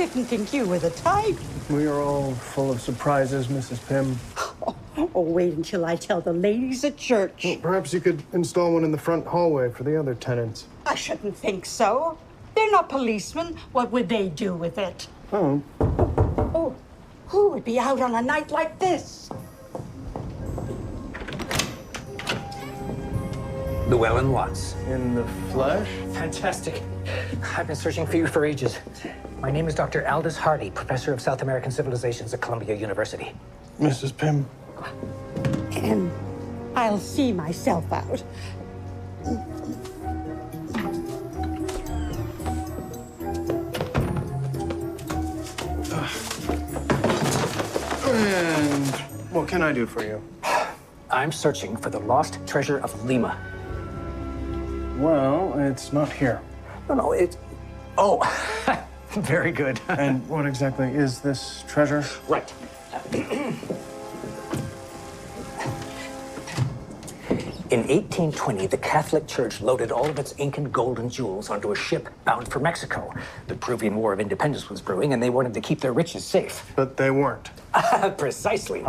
didn't think you were the type. We are all full of surprises, Mrs. Pym. Oh, wait until I tell the ladies at church. Well, perhaps you could install one in the front hallway for the other tenants. I shouldn't think so. They're not policemen. What would they do with it? Oh. Oh, who would be out on a night like this? Llewellyn Watts. In the flesh? Fantastic. I've been searching for you for ages. My name is Dr. Aldous Hardy, professor of South American civilizations at Columbia University. Mrs. Pym. I'll see myself out. And what can I do for you? I'm searching for the lost treasure of Lima. Well, it's not here. No, it's... Oh, very good. And what exactly is this treasure? Right. In 1820, the Catholic Church loaded all of its Incan gold and jewels onto a ship bound for Mexico. The Peruvian War of Independence was brewing, and they wanted to keep their riches safe. But they weren't. Precisely.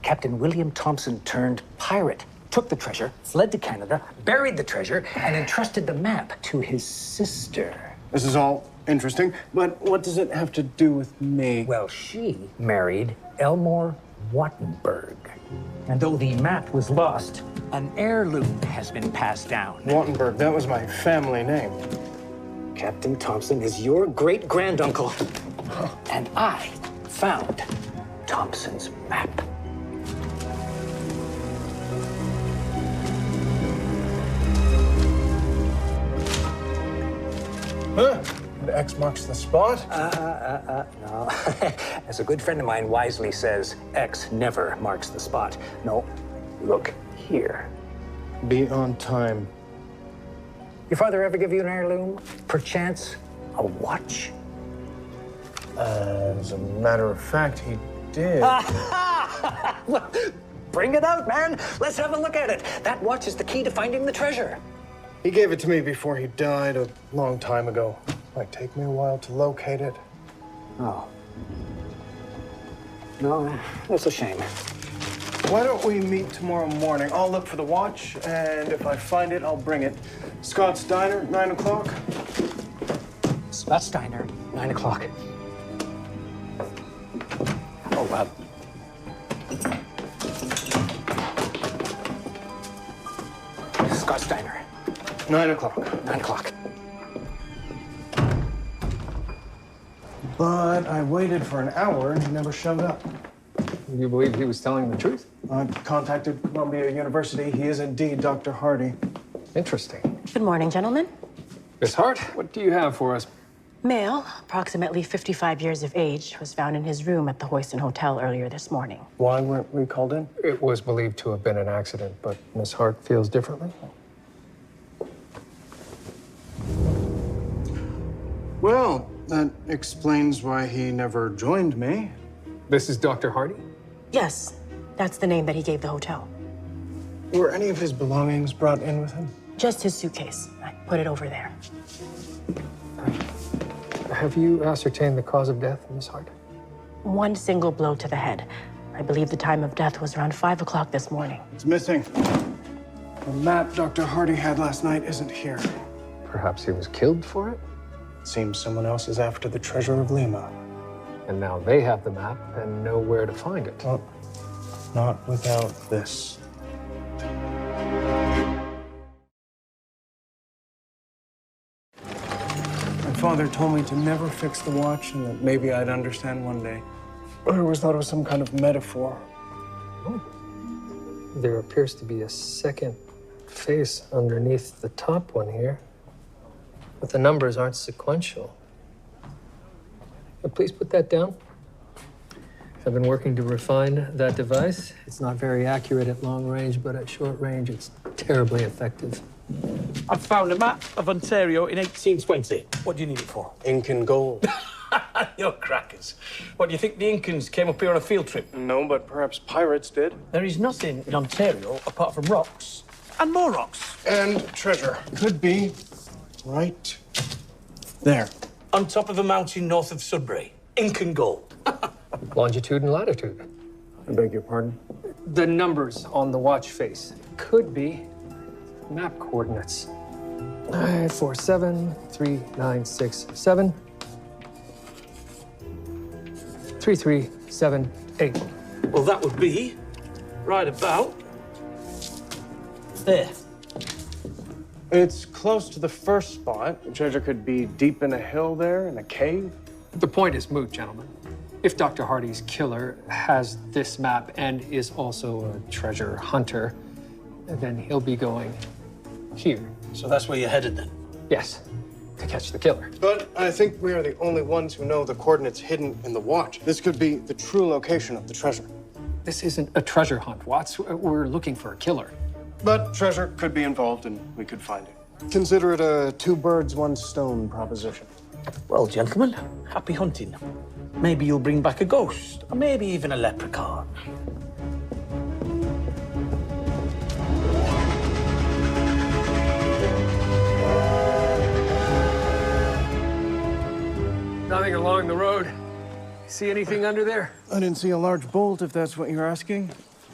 Captain William Thompson turned pirate, took the treasure, fled to Canada, buried the treasure, and entrusted the map to his sister. This is all interesting, but what does it have to do with me? Well, she married Elmore Wattenberg. And though the map was lost, an heirloom has been passed down. Wattenberg, that was my family name. Captain Thompson is your great-granduncle. And I found Thompson's map. Huh? The X marks the spot? No. As a good friend of mine wisely says, X never marks the spot. No, look here. Be on time. Your father ever give you an heirloom? Perchance, a watch? As a matter of fact, he did. Well, bring it out, man. Let's have a look at it. That watch is the key to finding the treasure. He gave it to me before he died a long time ago. Might take me a while to locate it. Oh. No, that's a shame. Why don't we meet tomorrow morning? I'll look for the watch, and if I find it, I'll bring it. Scott's Diner, 9 o'clock. Scott's Diner, 9 o'clock. Oh, wow. Scott's Diner. 9 o'clock. 9 o'clock. But I waited for an hour and he never showed up. You believe he was telling the truth? I contacted Columbia University. He is indeed Dr. Hardy. Interesting. Good morning, gentlemen. Miss Hart, what do you have for us? Male, approximately 55 years of age, was found in his room at the Hoyston Hotel earlier this morning. Why weren't we called in? It was believed to have been an accident, but Miss Hart feels differently? Well, that explains why he never joined me. This is Dr. Hardy? Yes, that's the name that he gave the hotel. Were any of his belongings brought in with him? Just his suitcase. I put it over there. Have you ascertained the cause of death, Miss Hart? One single blow to the head. I believe the time of death was around 5 o'clock this morning. It's missing. The map Dr. Hardy had last night isn't here. Perhaps he was killed for it? Seems someone else is after the treasure of Lima. And now they have the map and know where to find it. Well, not without this. My father told me to never fix the watch and that maybe I'd understand one day. I always thought it was some kind of metaphor. Oh. There appears to be a second face underneath the top one here. But the numbers aren't sequential. Please put that down. I've been working to refine that device. It's not very accurate at long range, but at short range, it's terribly effective. I found a map of Ontario in 1820. What do you need it for? Incan gold. You're crackers. What, do you think the Incans came up here on a field trip? No, but perhaps pirates did. There is nothing in Ontario apart from rocks. And more rocks. And treasure. Could be right there. On top of a mountain north of Sudbury. Ink and gold. Longitude and latitude. I beg your pardon? The numbers on the watch face could be map coordinates. 947 3967 3378. Well, that would be right about there. It's close to the first spot. The treasure could be deep in a hill there, in a cave. The point is moot, gentlemen. If Dr. Hardy's killer has this map and is also a treasure hunter, then he'll be going here. So that's where you're headed then? Yes, to catch the killer. But I think we are the only ones who know the coordinates hidden in the watch. This could be the true location of the treasure. This isn't a treasure hunt, Watts. We're looking for a killer. But treasure could be involved and we could find it. Consider it a two birds, one stone proposition. Well, gentlemen, happy hunting. Maybe you'll bring back a ghost, or maybe even a leprechaun. Nothing along the road. See anything under there? I didn't see a large bolt, if that's what you're asking.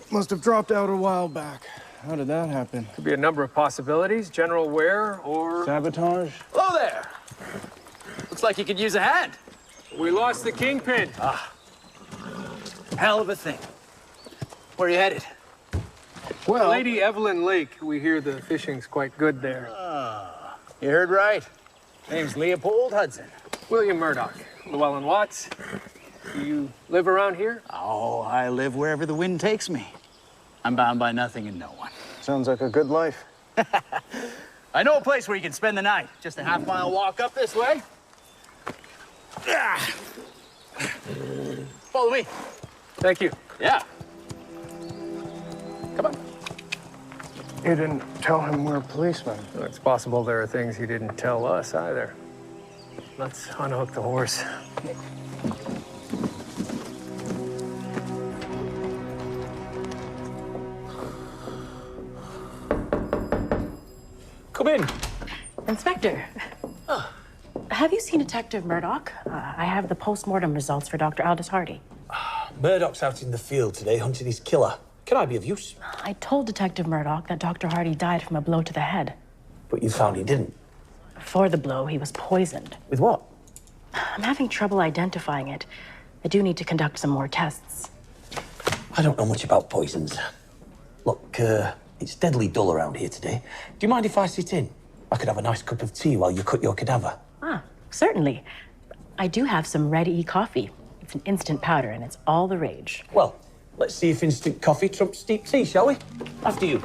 Must have dropped out a while back. How did that happen? Could be a number of possibilities. General wear or... Sabotage? Hello there. Looks like you could use a hand. We lost the kingpin. Hell of a thing. Where are you headed? Well, Lady Evelyn Lake, we hear the fishing's quite good there. You heard right. Name's Leopold Hudson. William Murdoch, Llewellyn Watts. Do you live around here? Oh, I live wherever the wind takes me. I'm bound by nothing and no one. Sounds like a good life. I know a place where you can spend the night. Just a half-mile walk up this way. Follow me. Thank you. Yeah. Come on. You didn't tell him we're policemen. Well, it's possible there are things he didn't tell us either. Let's unhook the horse. Come in. Inspector. Have you seen Detective Murdoch? I have the post-mortem results for Dr. Aldous Hardy. Murdoch's out in the field today hunting his killer. Can I be of use? I told Detective Murdoch that Dr. Hardy died from a blow to the head. But you found he didn't. Before the blow, he was poisoned. With what? I'm having trouble identifying it. I do need to conduct some more tests. I don't know much about poisons. Look, it's deadly dull around here today. Do you mind if I sit in? I could have a nice cup of tea while you cut your cadaver. Ah, certainly. I do have some ready coffee. It's an instant powder, and it's all the rage. Well, let's see if instant coffee trumps steep tea, shall we? After you.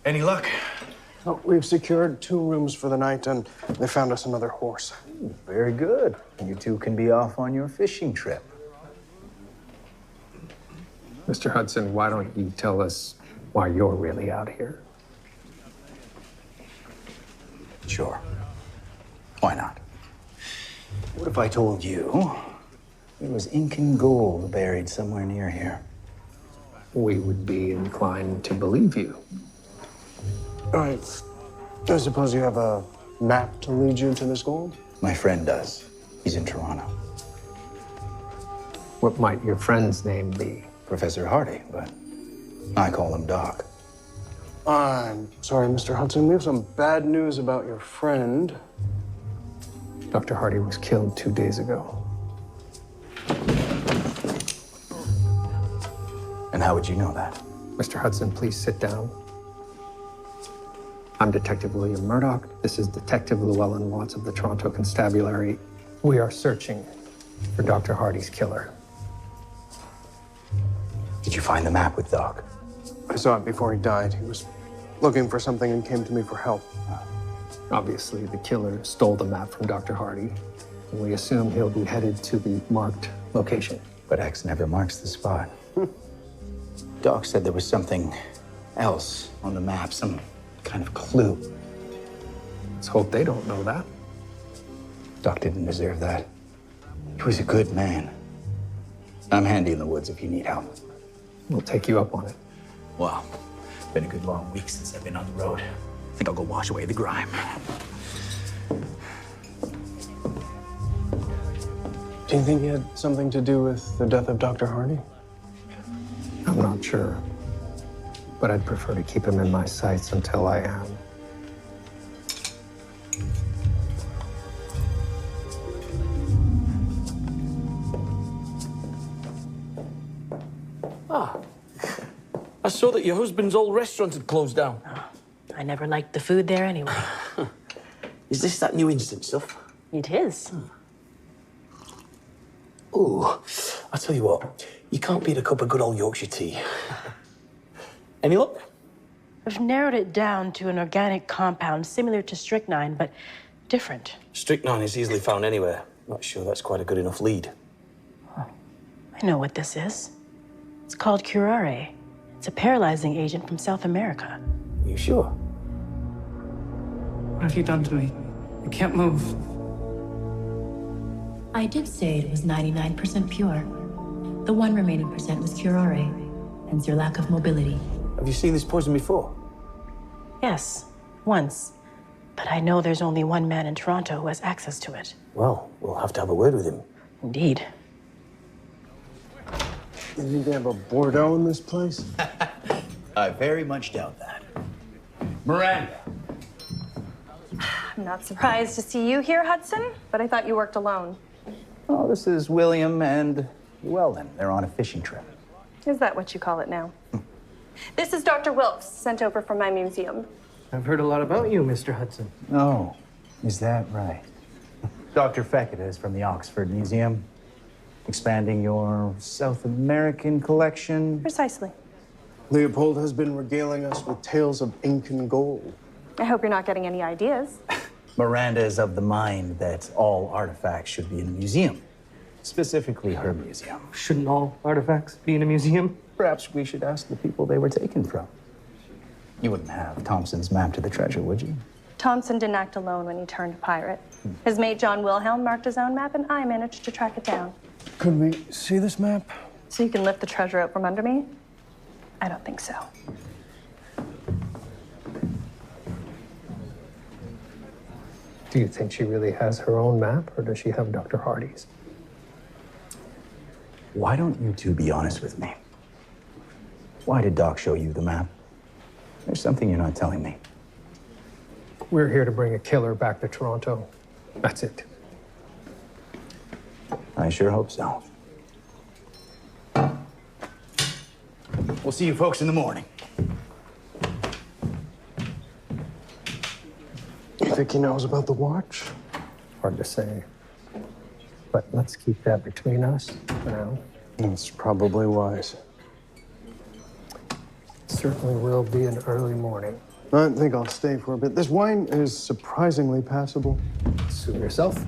Any luck? Oh, we've secured 2 rooms for the night, and they found us another horse. Very good. You two can be off on your fishing trip. Mr. Hudson, why don't you tell us why you're really out here? Sure. Why not? What if I told you there was ink and gold buried somewhere near here? We would be inclined to believe you. All right. I suppose you have a map to lead you to this gold? My friend does. He's in Toronto. What might your friend's name be? Professor Hardy, but I call him Doc. I'm sorry, Mr. Hudson. We have some bad news about your friend. Dr. Hardy was killed 2 days ago. And how would you know that? Mr. Hudson, please sit down. I'm Detective William Murdoch. This is Detective Llewellyn Watts of the Toronto Constabulary. We are searching for Dr. Hardy's killer. Did you find the map with Doc? I saw it before he died. He was looking for something and came to me for help. Obviously, the killer stole the map from Dr. Hardy, and we assume he'll be headed to the marked location. But X never marks the spot. Doc said there was something else on the map, some kind of clue. Let's hope they don't know that. Doc didn't deserve that. He was a good man. I'm handy in the woods if you need help. We'll take you up on it. Well, it's been a good long week since I've been on the road. I think I'll go wash away the grime. Do you think he had something to do with the death of Dr. Hardy? I'm not sure, but I'd prefer to keep him in my sights until I am. I saw that your husband's old restaurant had closed down. I never liked the food there anyway. Is this that new instant stuff? It is. Ooh, I tell you what, you can't beat a cup of good old Yorkshire tea. Any luck? I've narrowed it down to an organic compound similar to strychnine, but different. Strychnine is easily found anywhere. Not sure that's quite a good enough lead. I know what this is. It's called curare. It's a paralyzing agent from South America. You sure? What have you done to me? I can't move. I did say it was 99% pure. The one remaining percent was curare, hence your lack of mobility. Have you seen this poison before? Yes, once. But I know there's only one man in Toronto who has access to it. Well, we'll have to have a word with him. Indeed. You think they have a Bordeaux in this place? I very much doubt that. Miranda. I'm not surprised to see you here, Hudson, but I thought you worked alone. Oh, this is William and Llewellyn. They're on a fishing trip. Is that what you call it now? This is Dr. Wilkes, sent over from my museum. I've heard a lot about you, Mr. Hudson. Oh, is that right? Dr. Feckett is from the Oxford Museum, expanding your South American collection. Precisely. Leopold has been regaling us with tales of Incan gold. I hope you're not getting any ideas. Miranda is of the mind that all artifacts should be in a museum, specifically her museum. Shouldn't all artifacts be in a museum? Perhaps we should ask the people they were taken from. You wouldn't have Thompson's map to the treasure, would you? Thompson didn't act alone when he turned pirate. His mate John Wilhelm marked his own map, and I managed to track it down. Could we see this map? So you can lift the treasure out from under me? I don't think so. Do you think she really has her own map, or does she have Dr. Hardy's? Why don't you two be honest with me? Why did Doc show you the map? There's something you're not telling me. We're here to bring a killer back to Toronto. That's it. I sure hope so. We'll see you folks in the morning. You think he knows about the watch? Hard to say. But let's keep that between us for now. That's probably wise. Certainly will be an early morning. I think I'll stay for a bit. This wine is surprisingly passable. Suit yourself.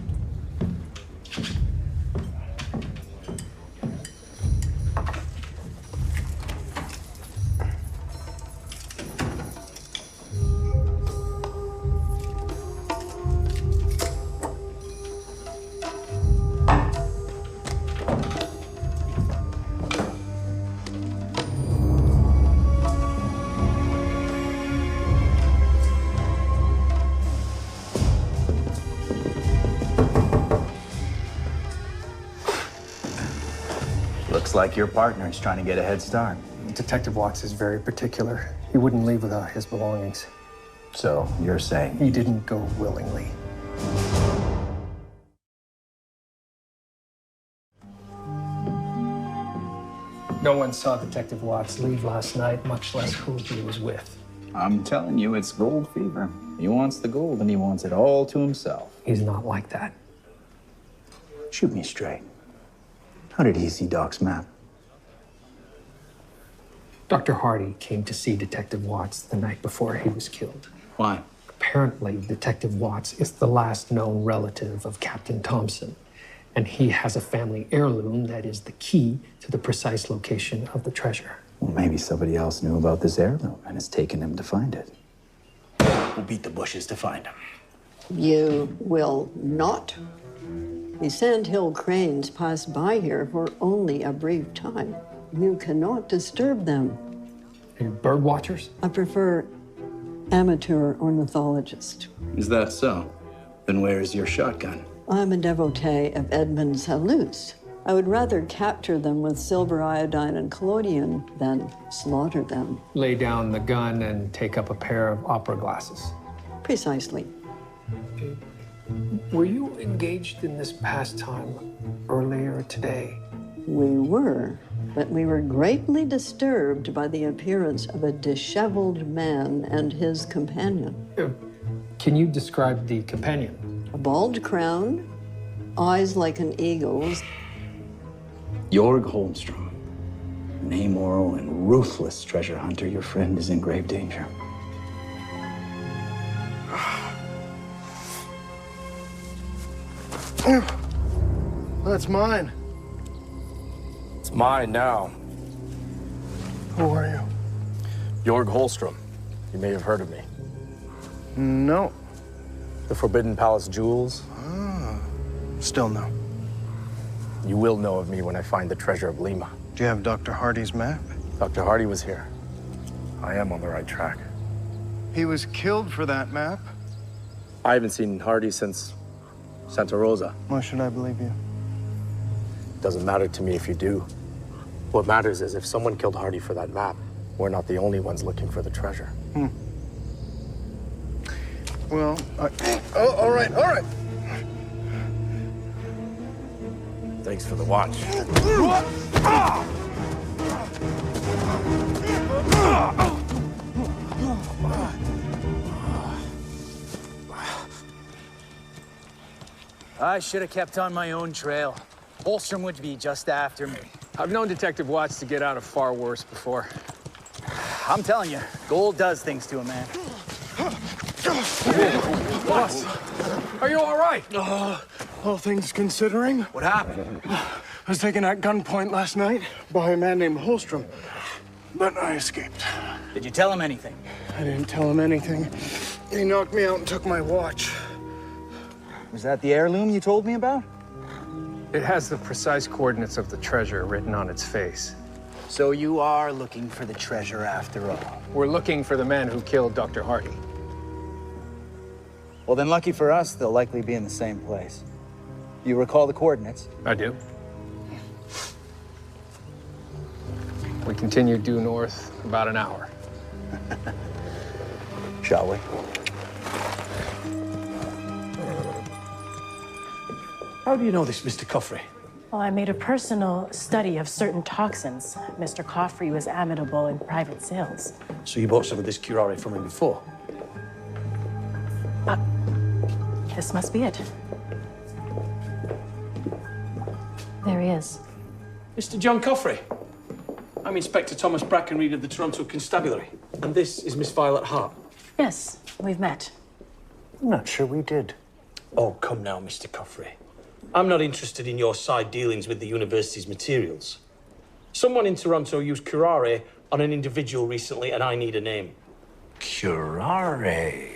Looks like your partner is trying to get a head start. Detective Watts is very particular. He wouldn't leave without his belongings. So you're saying He didn't go willingly. No one saw Detective Watts leave last night, much less who he was with. I'm telling you, it's gold fever. He wants the gold and he wants it all to himself. He's not like that. Shoot me straight. How did he see Doc's map? Dr. Hardy came to see Detective Watts the night before he was killed. Why? Apparently, Detective Watts is the last known relative of Captain Thompson, and he has a family heirloom that is the key to the precise location of the treasure. Well, maybe somebody else knew about this heirloom and it's taken him to find it. We'll beat the bushes to find him. You will not The sandhill cranes pass by here for only a brief time. You cannot disturb them. Are you bird watchers? I prefer amateur ornithologist. Is that so? Then where is your shotgun? I'm a devotee of Edmund Salute's. I would rather capture them with silver iodine and collodion than slaughter them. Lay down the gun and take up a pair of opera glasses. Precisely. Were you engaged in this pastime earlier today? We were, but we were greatly disturbed by the appearance of a disheveled man and his companion. Can you describe the companion? A bald crown, eyes like an eagle's. Jorg Holmstrom, an amoral and ruthless treasure hunter. Your friend is in grave danger. That's mine. It's mine now. Who are you? Jorg Holmstrom. You may have heard of me. No. The Forbidden Palace jewels? Still no. You will know of me when I find the treasure of Lima. Do you have Dr. Hardy's map? Dr. Hardy was here. I am on the right track. He was killed for that map. I haven't seen Hardy since Santa Rosa. Why should I believe you? Doesn't matter to me if you do. What matters is if someone killed Hardy for that map, we're not the only ones looking for the treasure. Well, all right. Thanks for the watch. I should have kept on my own trail. Holmstrom would be just after me. I've known Detective Watts to get out of far worse before. I'm telling you, gold does things to a man. Boss, are you all right? All things considering. What happened? I was taken at gunpoint last night by a man named Holmstrom, but I escaped. Did you tell him anything? I didn't tell him anything. He knocked me out and took my watch. Was that the heirloom you told me about? It has the precise coordinates of the treasure written on its face. So you are looking for the treasure after all. We're looking for the man who killed Dr. Hardy. Well, then lucky for us, they'll likely be in the same place. You recall the coordinates? I do. We continue due north about an hour. Shall we? How do you know this, Mr. Coffrey? Well, I made a personal study of certain toxins. Mr. Coffrey was amiable in private sales. So you bought some of this curare from him before? This must be it. There he is. Mr. John Coffrey. I'm Inspector Thomas Brackenreid of the Toronto Constabulary. And this is Miss Violet Hart. Yes, we've met. I'm not sure we did. Oh, come now, Mr. Coffrey. I'm not interested in your side dealings with the university's materials. Someone in Toronto used curare on an individual recently, and I need a name. Curare.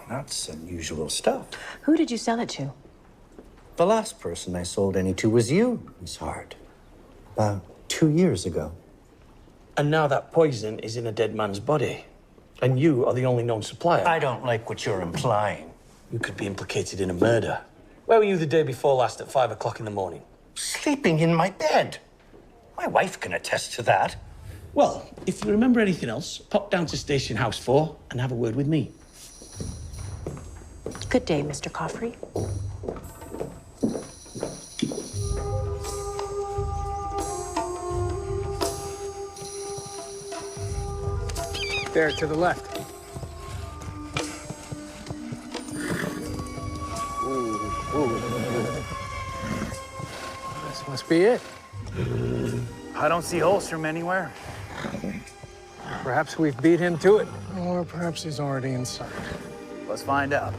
That's unusual stuff. Who did you sell it to? The last person I sold any to was you, Miss Hart. About 2 years ago. And now that poison is in a dead man's body. And you are the only known supplier. I don't like what you're implying. You could be implicated in a murder. Where were you the day before last at 5 o'clock in the morning? Sleeping in my bed. My wife can attest to that. Well, if you remember anything else, pop down to Station House 4 and have a word with me. Good day, Mr. Coffrey. There, to the left. This must be it. I don't see Holmstrom anywhere. Perhaps we've beat him to it. Or perhaps he's already inside. Let's find out.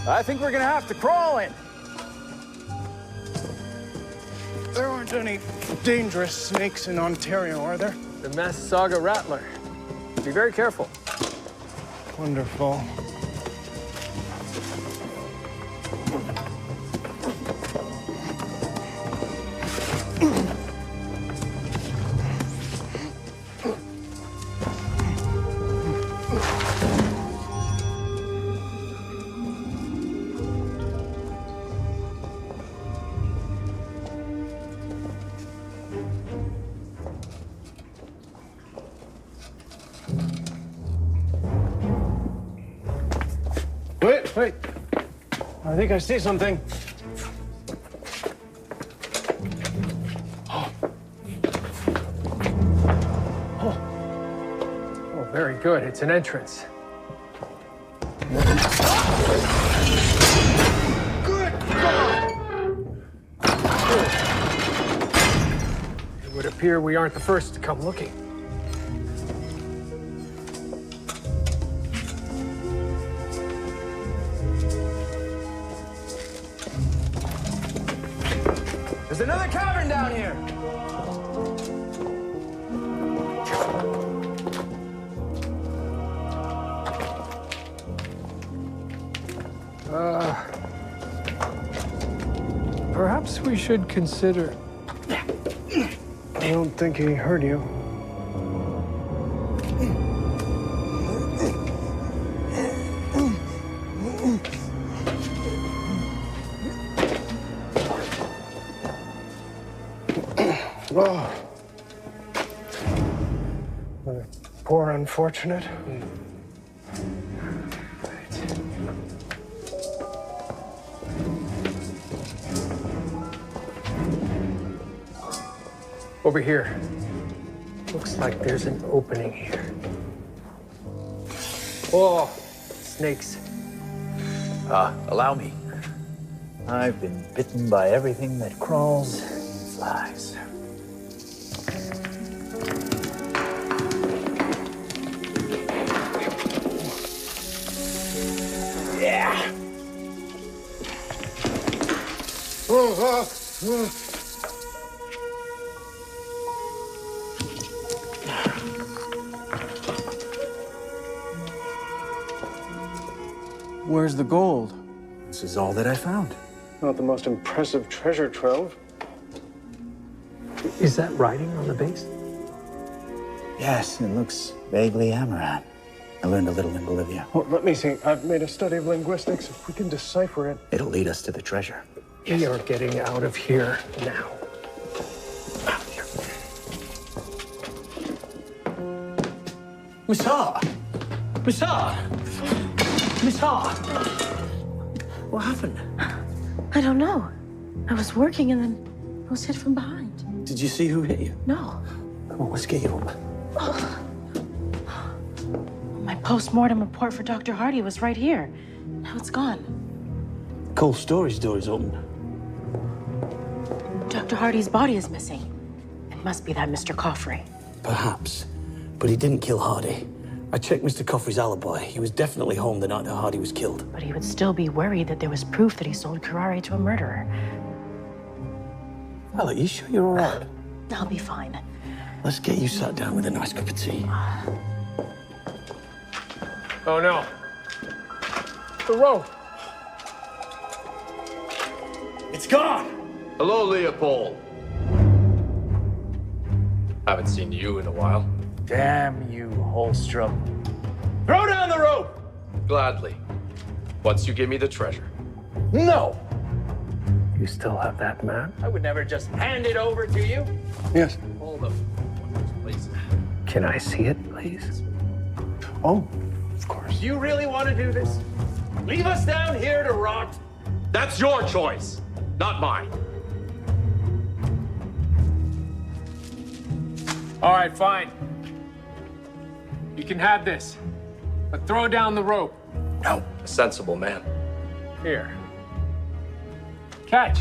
I think we're gonna have to crawl in. There aren't any dangerous snakes in Ontario, are there? The Massasauga rattler. Be very careful. Wonderful. Wait. I think I see something. Oh, very good. It's an entrance. Good God! It would appear we aren't the first to come looking. There's another cavern down here. Perhaps we should consider... I don't think he heard you. Oh. Poor unfortunate. Over here. Looks like there's an opening here. Oh, snakes. Allow me. I've been bitten by everything that crawls and flies. Yeah. Where's the gold? This is all that I found. Not the most impressive treasure trove. Is that writing on the base? Yes, it looks vaguely Amaran. I learned a little in Bolivia. Well, let me see. I've made a study of linguistics. If we can decipher it. It'll lead us to the treasure. We are getting out of here now. Missa! What happened? I don't know. I was working and then I was hit from behind. Did you see who hit you? No. Come on, let's get you up. My post-mortem report for Dr. Hardy was right here. Now it's gone. Cold storage door is open. Dr. Hardy's body is missing. It must be that Mr. Coffrey. Perhaps. But he didn't kill Hardy. I checked Mr. Coffrey's alibi. He was definitely home the night that Hardy was killed. But he would still be worried that there was proof that he sold curare to a murderer. Well, are you sure you're all right? I'll be fine. Let's get you sat down with a nice cup of tea. Oh, no. The rope. It's gone. Hello, Leopold. Haven't seen you in a while. Damn you, Holstrom. Throw down the rope! Gladly. Once you give me the treasure. No! You still have that map? I would never just hand it over to you. Yes. Hold up. Please. Can I see it, please? Oh, of course. Do you really want to do this? Leave us down here to rot? That's your choice, not mine. All right, fine. You can have this, but throw down the rope. No. A sensible man. Here. Catch.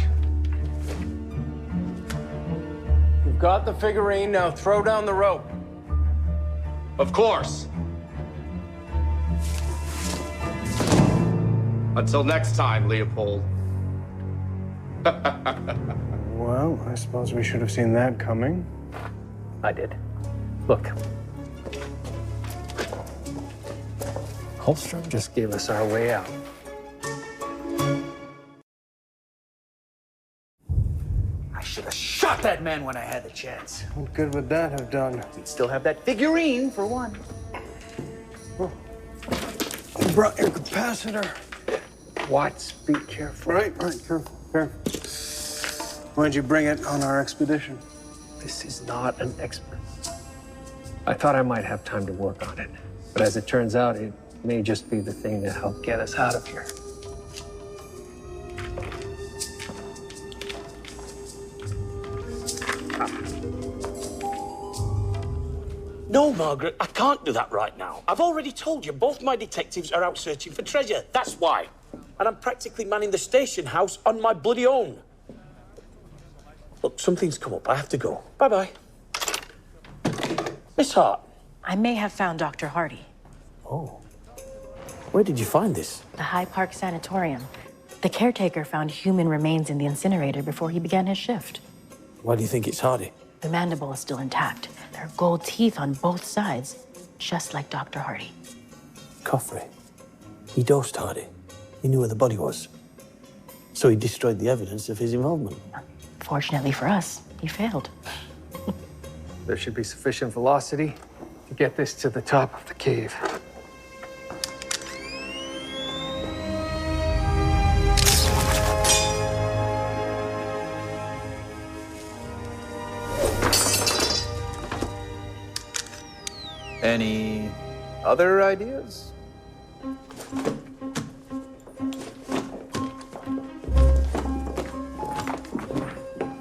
You've got the figurine, now throw down the rope. Of course. Until next time, Leopold. Well, I suppose we should have seen that coming. I did. Look. Holstrom just gave us our way out. I should have shot that man when I had the chance. What good would that have done? We'd still have that figurine, for one. You brought your capacitor. Watts, be careful. Right, careful. Why'd you bring it on our expedition? This is not an expert. I thought I might have time to work on it, but as it turns out, it may just be the thing to help get us out of here. No, Margaret, I can't do that right now. I've already told you, both my detectives are out searching for treasure. That's why. And I'm practically manning the station house on my bloody own. Look, something's come up. I have to go. Bye-bye. Miss Hart. I may have found Dr. Hardy. Oh. Where did you find this? The Hyde Park Sanatorium. The caretaker found human remains in the incinerator before he began his shift. Why do you think it's Hardy? The mandible is still intact. There are gold teeth on both sides, just like Dr. Hardy. Coffrey. He dosed Hardy. He knew where the body was. So he destroyed the evidence of his involvement. Fortunately for us, he failed. There should be sufficient velocity to get this to the top of the cave. Any other ideas?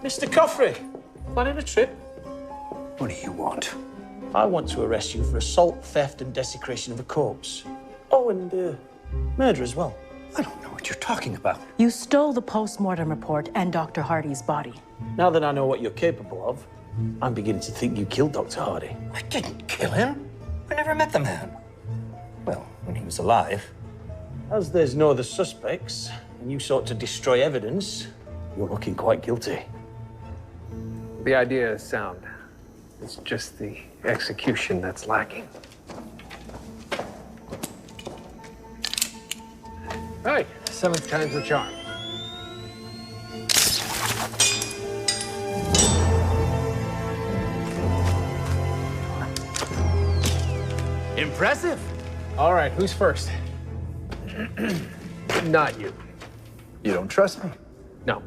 Mr. Coffrey, planning a trip? What do you want? I want to arrest you for assault, theft, and desecration of a corpse. Oh, and murder as well. I don't know what you're talking about. You stole the post-mortem report and Dr. Hardy's body. Now that I know what you're capable of, I'm beginning to think you killed Dr. Hardy. I didn't kill him. I never met the man. Well, when he was alive. As there's no other suspects, and you sought to destroy evidence, you're looking quite guilty. The idea is sound. It's just the execution that's lacking. Hey, 7th time's the charm. Impressive. All right, who's first? Not you. You don't trust me? No.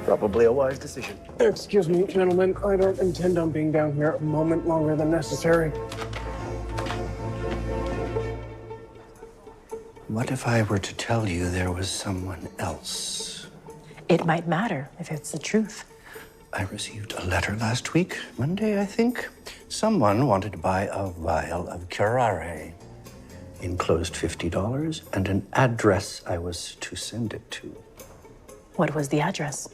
Probably a wise decision. Excuse me, gentlemen. I don't intend on being down here a moment longer than necessary. What if I were to tell you there was someone else? It might matter if it's the truth. I received a letter last week, Monday, I think. Someone wanted to buy a vial of curare. Enclosed $50 and an address I was to send it to. What was the address?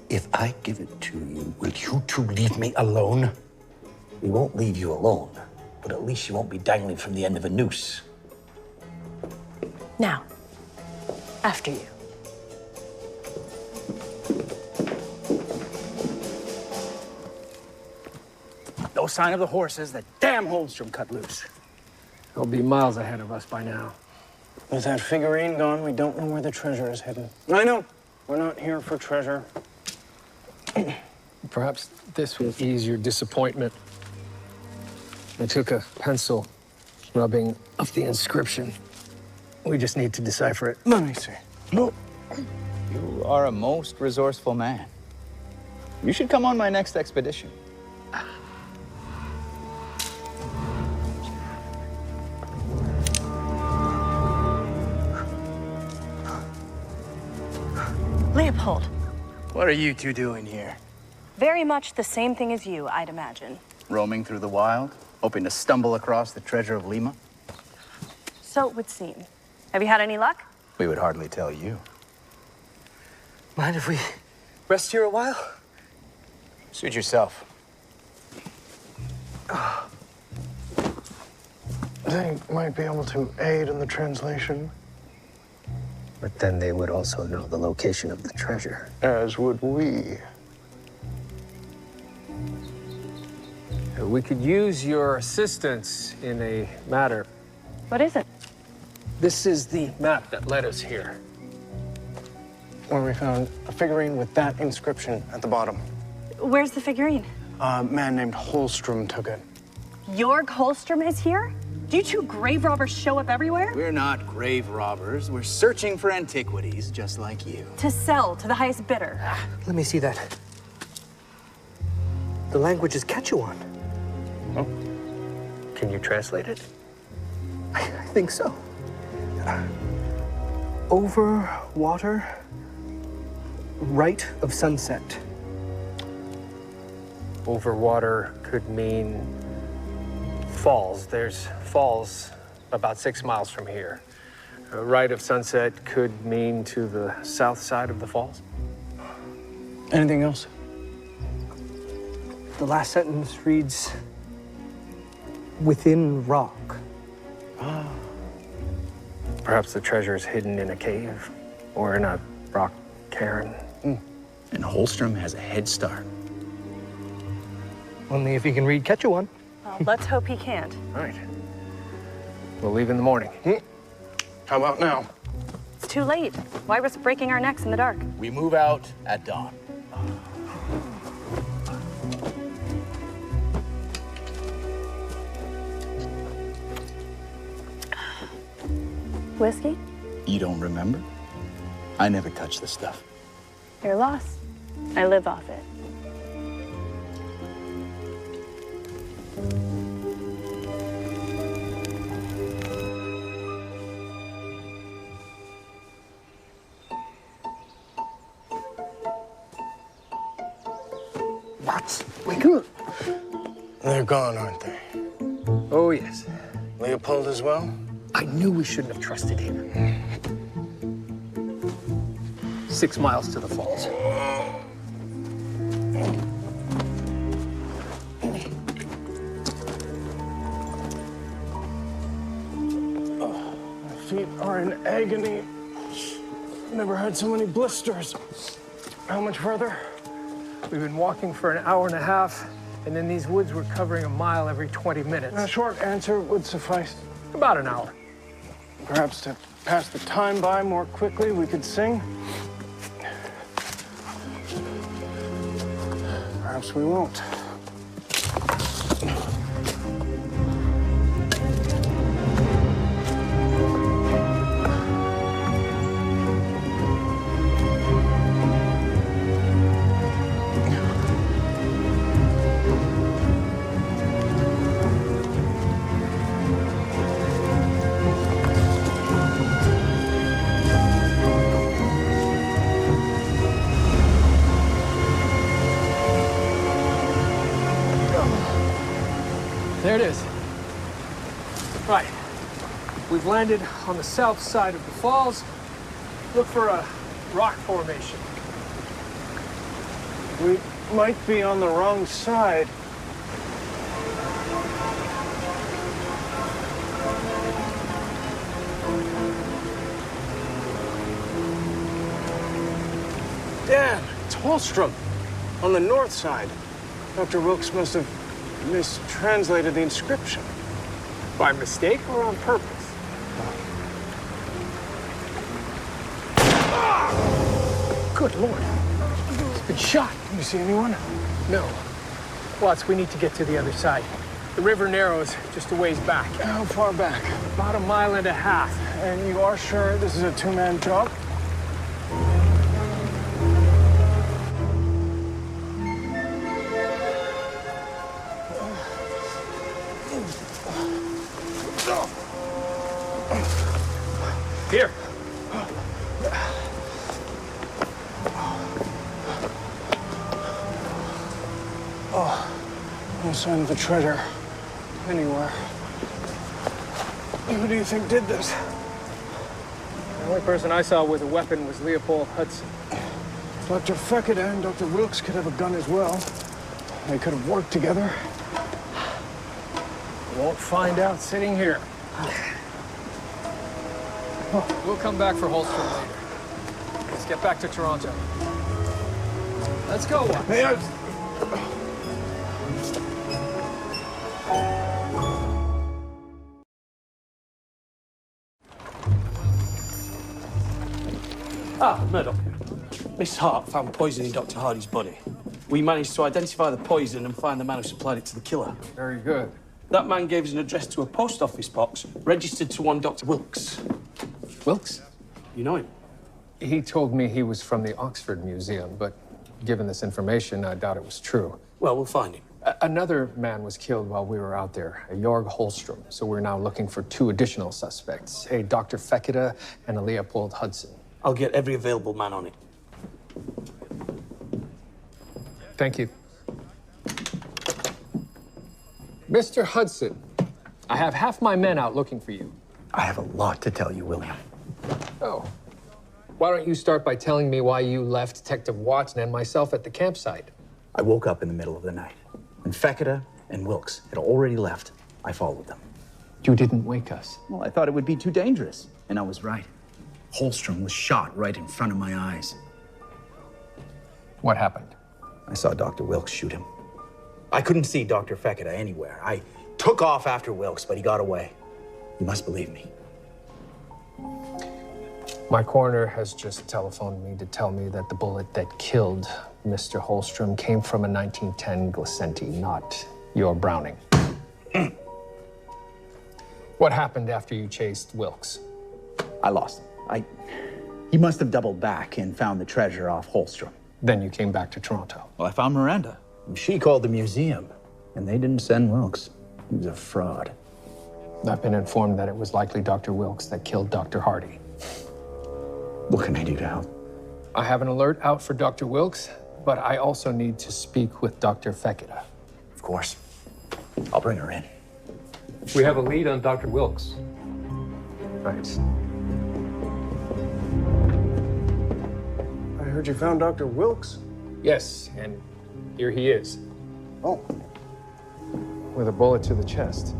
If I give it to you, will you two leave me alone? We won't leave you alone, but at least you won't be dangling from the end of a noose. Now, after you. No sign of the horses that damn Holmstrom cut loose. They'll be miles ahead of us by now. With that figurine gone, we don't know where the treasure is hidden. I know. We're not here for treasure. Perhaps this will ease your disappointment. I took a pencil, rubbing off the inscription. We just need to decipher it. Let me see. No. You are a most resourceful man. You should come on my next expedition. Leopold. What are you two doing here? Very much the same thing as you, I'd imagine. Roaming through the wild, hoping to stumble across the treasure of Lima? So it would seem. Have you had any luck? We would hardly tell you. Mind if we rest here a while? Suit yourself. They might be able to aid in the translation. But then they would also know the location of the treasure. As would we. We could use your assistance in a matter. What is it? This is the map that led us here. Where we found a figurine with that inscription at the bottom. Where's the figurine? A man named Holmstrom took it. Jorg Holmstrom is here? Do you two grave robbers show up everywhere? We're not grave robbers. We're searching for antiquities, just like you. To sell to the highest bidder. Let me see that. The language is Quechuan. Oh. Can you translate it? I think so. Over water, right of sunset. Over water could mean falls. There's falls about 6 miles from here. Right of sunset could mean to the south side of the falls. Anything else? The last sentence reads, within rock. Perhaps the treasure is hidden in a cave or in a rock cairn. And Holstrom has a head start. Only if he can read Quechuan. Well, let's hope he can't. All right. We'll leave in the morning. How about now? It's too late. Why risk breaking our necks in the dark? We move out at dawn. Whiskey? You don't remember? I never touch this stuff. Your loss. I live off it. What? Wake up. They're gone, aren't they? Oh, yes. Leopold as well? I knew we shouldn't have trusted him. 6 miles to the falls. My feet are in agony. Never had so many blisters. How much further? We've been walking for an hour and a half, and in these woods we're covering a mile every 20 minutes. A short answer would suffice. About an hour. Perhaps to pass the time by more quickly, we could sing. Perhaps we won't. There it is. Right. We've landed on the south side of the falls. Look for a rock formation. We might be on the wrong side. Damn, it's Holstrom on the north side. Dr. Wilkes must have mistranslated the inscription. By mistake or on purpose? Good Lord. He's been shot. You see anyone? No. Watts, we need to get to the other side. The river narrows just a ways back. How far back? About 1.5 miles. And you are sure this is a two-man job? Here. Oh, no sign of the treasure anywhere. Who do you think did this? The only person I saw with a weapon was Leopold Hudson. Dr. Feckett and Dr. Wilkes could have a gun as well. They could have worked together. Won't find out sitting here. We'll come back for Holstrom later. Let's get back to Toronto. Let's go, Watts. Yes. Murdoch. Miss Hart found poison in Dr. Hardy's body. We managed to identify the poison and find the man who supplied it to the killer. Very good. That man gave us an address to a post office box registered to one Dr. Wilkes. Wilkes? You know him? He told me he was from the Oxford Museum, but given this information, I doubt it was true. Well, we'll find him. Another man was killed while we were out there, a Jorg Holstrom. So we're now looking for 2 additional suspects, a Dr. Fekete and a Leopold Hudson. I'll get every available man on it. Thank you. Mr. Hudson, I have half my men out looking for you. I have a lot to tell you, William. Oh. Why don't you start by telling me why you left Detective Watson and myself at the campsite? I woke up in the middle of the night, and Fekete and Wilkes had already left. I followed them. You didn't wake us. Well, I thought it would be too dangerous, and I was right. Holstrom was shot right in front of my eyes. What happened? I saw Dr. Wilkes shoot him. I couldn't see Dr. Fekete anywhere. I took off after Wilkes, but he got away. You must believe me. My coroner has just telephoned me to tell me that the bullet that killed Mr. Holstrom came from a 1910 Glisenti, not your Browning. What happened after you chased Wilkes? I lost him. He must have doubled back and found the treasure off Holstrom. Then you came back to Toronto. Well, I found Miranda. She called the museum, and they didn't send Wilkes. He was a fraud. I've been informed that it was likely Dr. Wilkes that killed Dr. Hardy. What can I do to help? I have an alert out for Dr. Wilkes, but I also need to speak with Dr. Fekete. Of course. I'll bring her in. We have a lead on Dr. Wilkes. Right. I heard you found Dr. Wilkes. Yes, and here he is. Oh. With a bullet to the chest.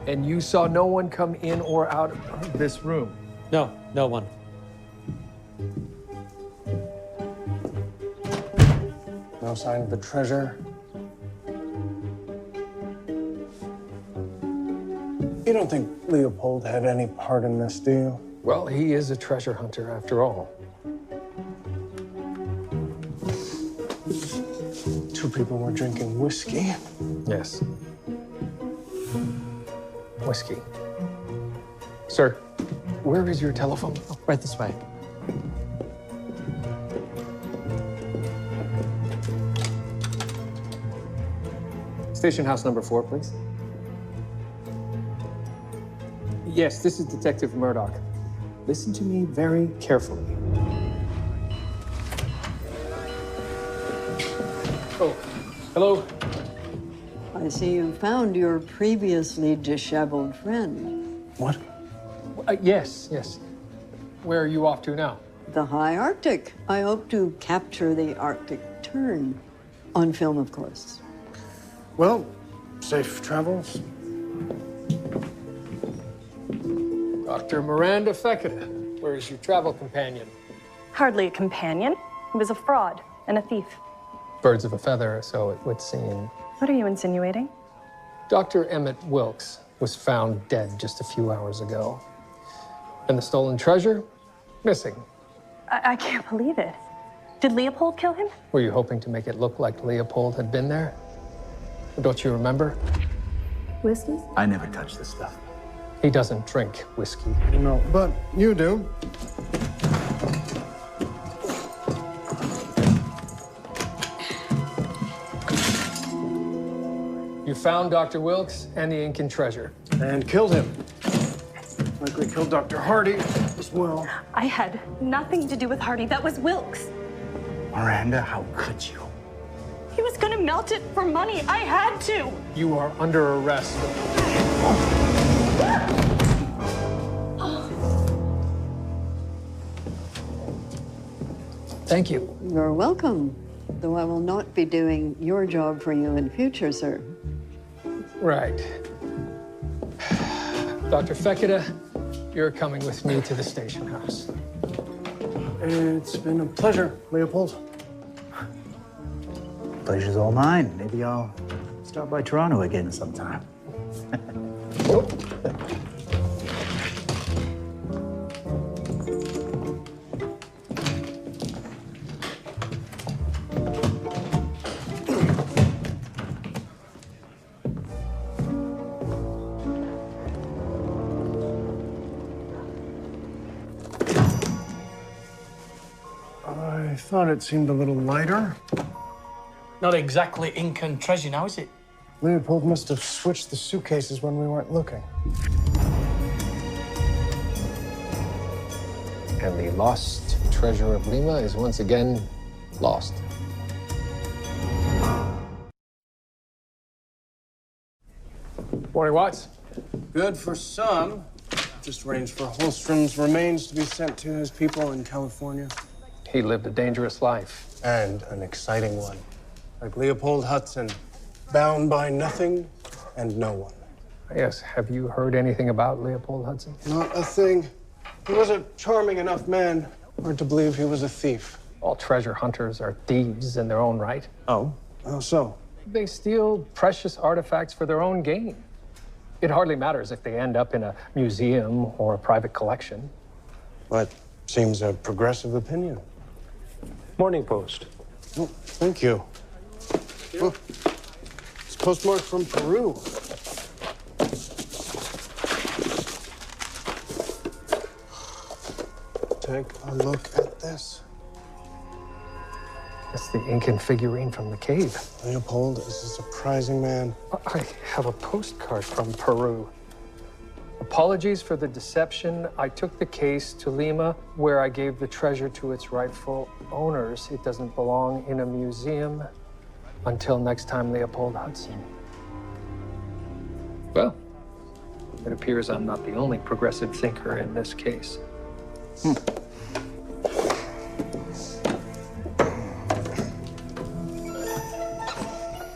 And you saw no one come in or out of this room? No, no one. No sign of the treasure. You don't think Leopold had any part in this, do you? Well, he is a treasure hunter after all. 2 people were drinking whiskey. Yes. Whiskey. Sir, where is your telephone? Oh, right this way. Station house number 4, please. Yes, this is Detective Murdoch. Listen to me very carefully. Oh, hello. I see you found your previously disheveled friend. What? Yes. Where are you off to now? The high Arctic. I hope to capture the Arctic turn. On film, of course. Well, safe travels. Dr. Miranda Fekete, where is your travel companion? Hardly a companion. He was a fraud and a thief. Birds of a feather, so it would seem. What are you insinuating? Dr. Emmett Wilkes was found dead just a few hours ago. And the stolen treasure? Missing. I can't believe it. Did Leopold kill him? Were you hoping to make it look like Leopold had been there? Don't you remember? Whiskey? I never touch this stuff. He doesn't drink whiskey. No, but you do. You found Dr. Wilkes and the Incan treasure. And killed him. Likely killed Dr. Hardy as well. I had nothing to do with Hardy. That was Wilkes. Miranda, how could you? He was gonna melt it for money. I had to. You are under arrest. Thank you. You're welcome, though I will not be doing your job for you in future, sir. Right. Dr. Fekete, you're coming with me to the station house. It's been a pleasure, Leopold. Pleasure's all mine. Maybe I'll stop by Toronto again sometime. I thought it seemed a little lighter. Not exactly Incan treasure now, is it? Leopold must have switched the suitcases when we weren't looking. And the lost treasure of Lima is once again lost. Morning, Watts. Good for some. Just arranged for Holstrom's remains to be sent to his people in California. He lived a dangerous life. And an exciting one. Like Leopold Hudson, bound by nothing and no one. Yes, have you heard anything about Leopold Hudson? Not a thing. He was a charming enough man. Hard to believe he was a thief. All treasure hunters are thieves in their own right. Oh? How so? They steal precious artifacts for their own gain. It hardly matters if they end up in a museum or a private collection. That seems a progressive opinion. Morning Post. Oh, thank you. Oh, it's postmarked from Peru. Take a look at this. That's the Incan figurine from the cave. Leopold is a surprising man. I have a postcard from Peru. Apologies for the deception. I took the case to Lima, where I gave the treasure to its rightful owners. It doesn't belong in a museum. Until next time, Leopold Hudson. Well, it appears I'm not the only progressive thinker in this case.